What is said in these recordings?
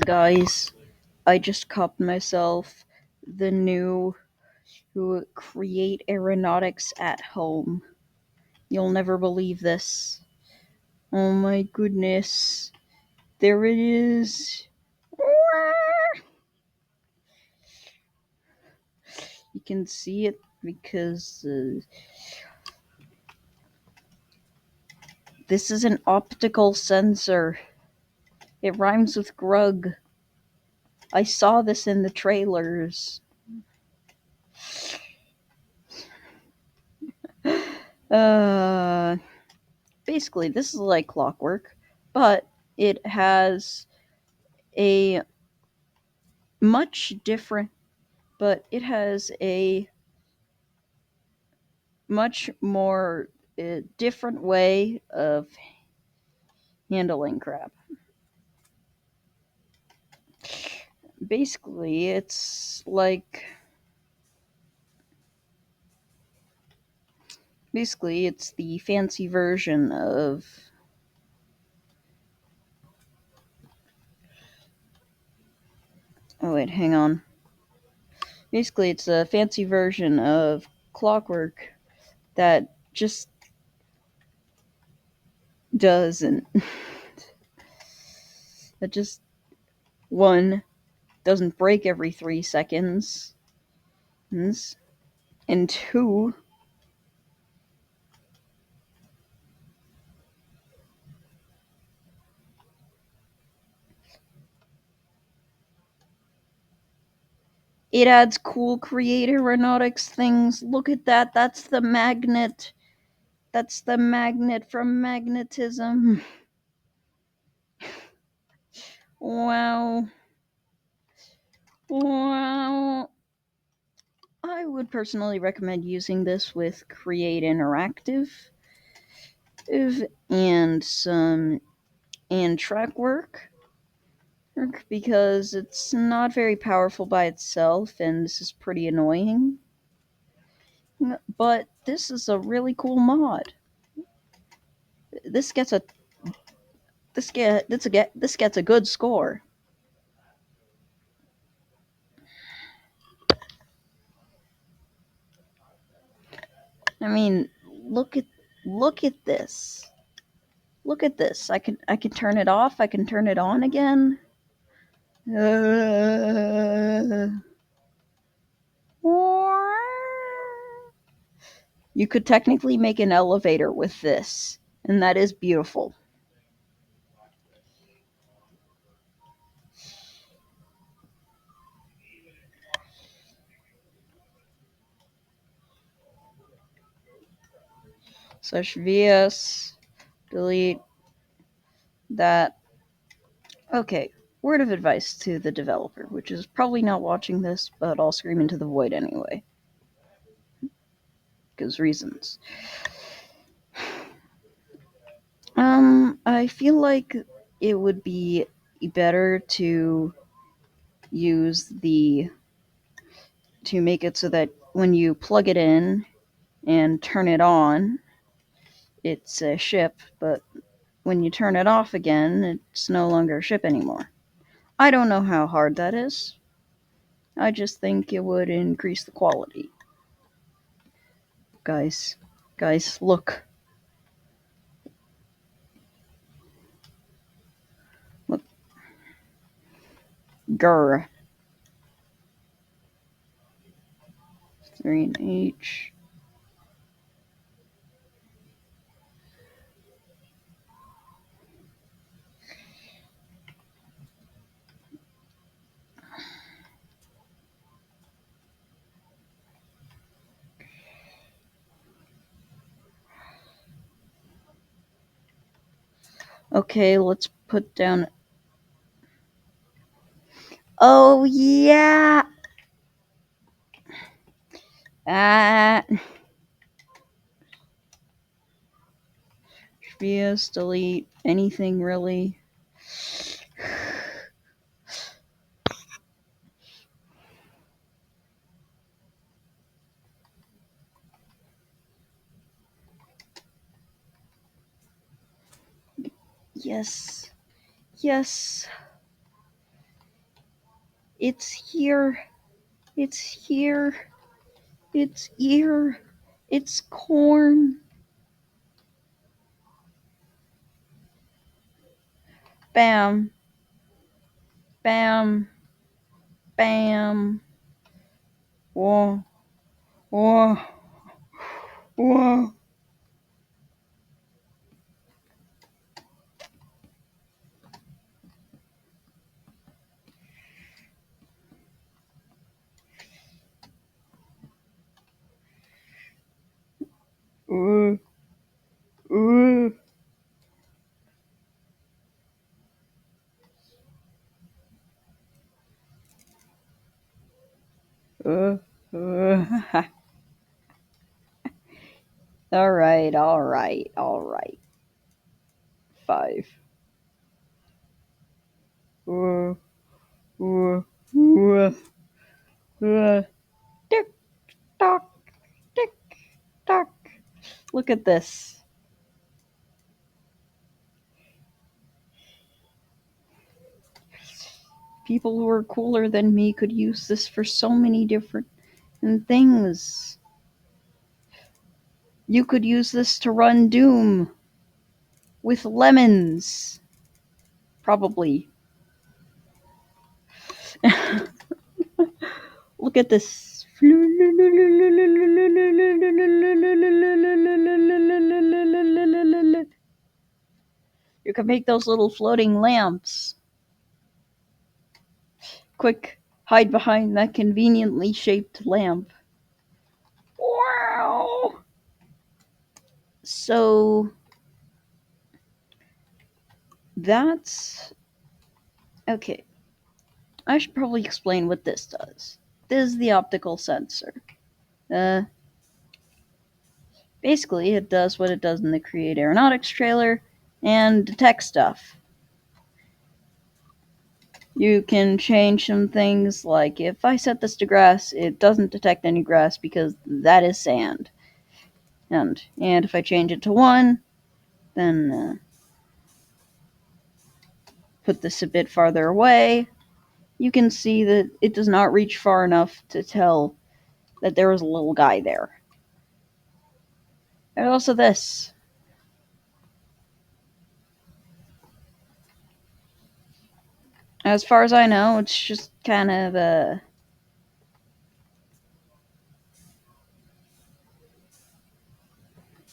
Guys, I just copped myself the new Create Aeronautics at Home. You'll never believe this. Oh my goodness. There it is. You can see it because this is an optical sensor. It rhymes with grug. I saw this in the trailers. Uh, Basically, this is like clockwork, but it has a much different, but it has a much more different way of handling crap. Basically, it's the fancy version of. Oh wait, hang on. Basically, it's a fancy version of clockwork that just doesn't. That just one doesn't break every 3 seconds, and two, it adds cool creator aeronautics things. Look at that. That's the magnet. That's the magnet from magnetism. Wow. Wow. I would personally recommend using this with Create Interactive and some and track work because it's not very powerful by itself and this is pretty annoying. But this is a really cool mod. This gets a this gets a good score. I mean, look at look at this. Look at this. I can turn it off. I can turn it on again. Uh, you could technically make an elevator with this, and that is beautiful. Slash vs delete that. Okay, word of advice to the developer, which is probably not watching this, but I'll scream into the void anyway. Because reasons. I feel like it would be better to use the to make it so that when you plug it in and turn it on, it's a ship, but when you turn it off again, it's no longer a ship anymore. I don't know how hard that is. I just think it would increase the quality. Guys, look. Look. Grr. 3 in H. Okay, let's put down. Oh, yeah! Ah. VS, delete, anything really. Yes. Yes. It's here. It's here. It's ear. It's corn. Bam. Bam. Bam. Whoa. Whoa. Whoa. Uh, uh, uh, uh. All right, all right, all right. Five. Uh, uh, uh, uh. Tick tock, tick tock. Look at this. People who are cooler than me could use this for so many different things. You could use this to run Doom with lemons. Probably. Look at this. You can make those little floating lamps. Quick, hide behind that conveniently shaped lamp. Wow! So that's okay. I should probably explain what this does. This is the optical sensor. Uh, Basically, it does what it does in the Create Aeronautics trailer and detects stuff. You can change some things, like if I set this to grass, it doesn't detect any grass because that is sand. And if I change it to 1, then put this a bit farther away, you can see that it does not reach far enough to tell that there was a little guy there. There's also this. As far as I know, it's just kind of a.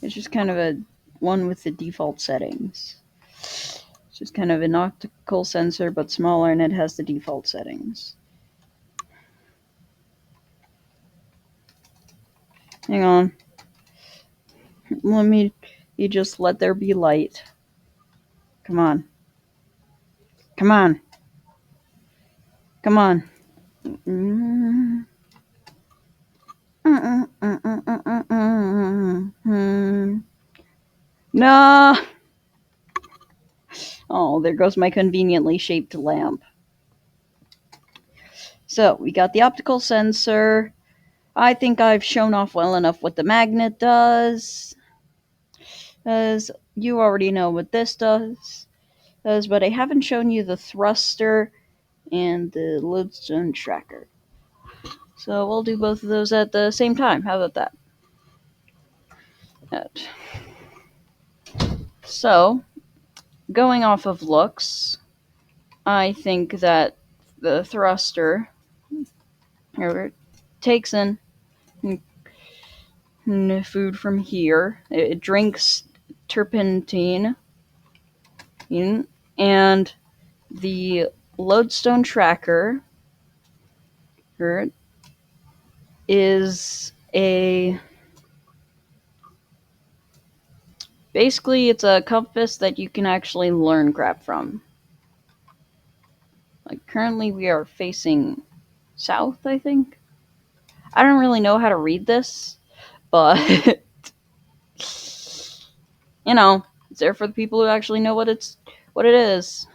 It's just kind of a one with the default settings. It's just kind of an optical sensor, but smaller, and it has the default settings. Hang on. Let me. You just let there be light. Come on. Come on. Come on. No. Oh, there goes my conveniently shaped lamp. So, we got the optical sensor. I think I've shown off well enough what the magnet does. As you already know what this does. But I haven't shown you the thruster and the lodestone tracker. So we'll do both of those at the same time. How about that? Right. So, going off of looks, I think that the thruster takes in food from here. It drinks turpentine, and the lodestone tracker is a basically it's a compass that you can actually learn crap from. Like currently we are facing south, I think. I don't really know how to read this, but it's there for the people who actually know what it is.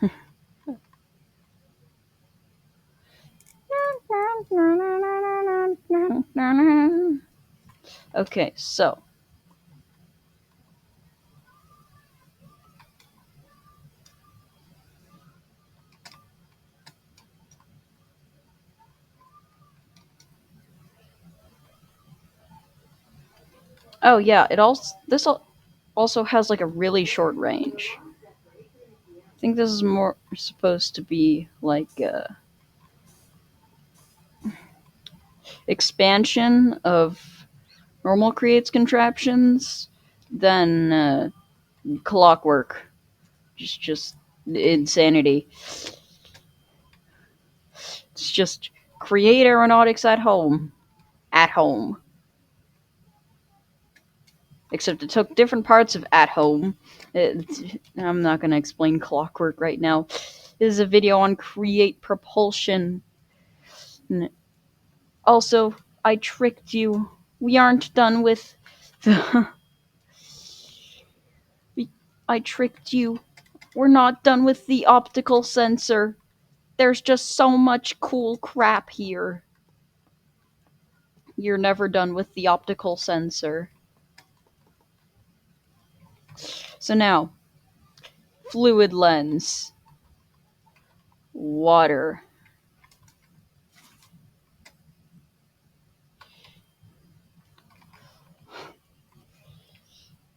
Okay, so Oh yeah, also has like a really short range. I think this is more supposed to be like expansion of normal creates contraptions than clockwork. Just insanity. It's just create aeronautics at home. At home. Except it took different parts of at home. I'm not going to explain clockwork right now. This is a video on create propulsion. Also, I tricked you. We aren't done with the. I tricked you. We're not done with the optical sensor. There's just so much cool crap here. You're never done with the optical sensor. So now, fluid lens, water.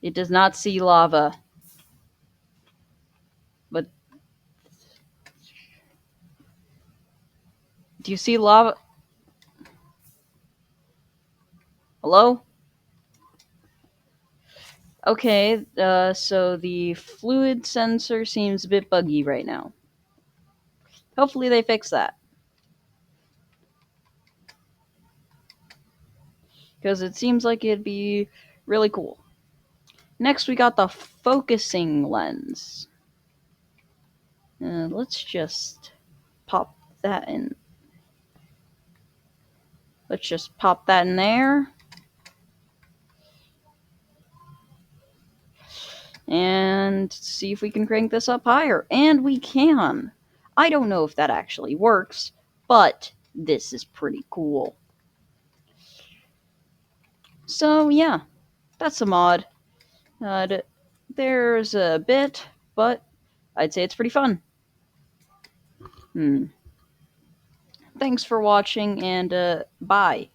It does not see lava, but do you see lava? Hello? Okay, so the fluid sensor seems a bit buggy right now. Hopefully they fix that. Because it seems like it'd be really cool. Next, we got the focusing lens. Let's just pop that in. Let's just pop that in there. And see if we can crank this up higher. And we can. I don't know if that actually works, but this is pretty cool. So yeah, that's a mod. There's a bit, but I'd say it's pretty fun. Thanks for watching, and bye.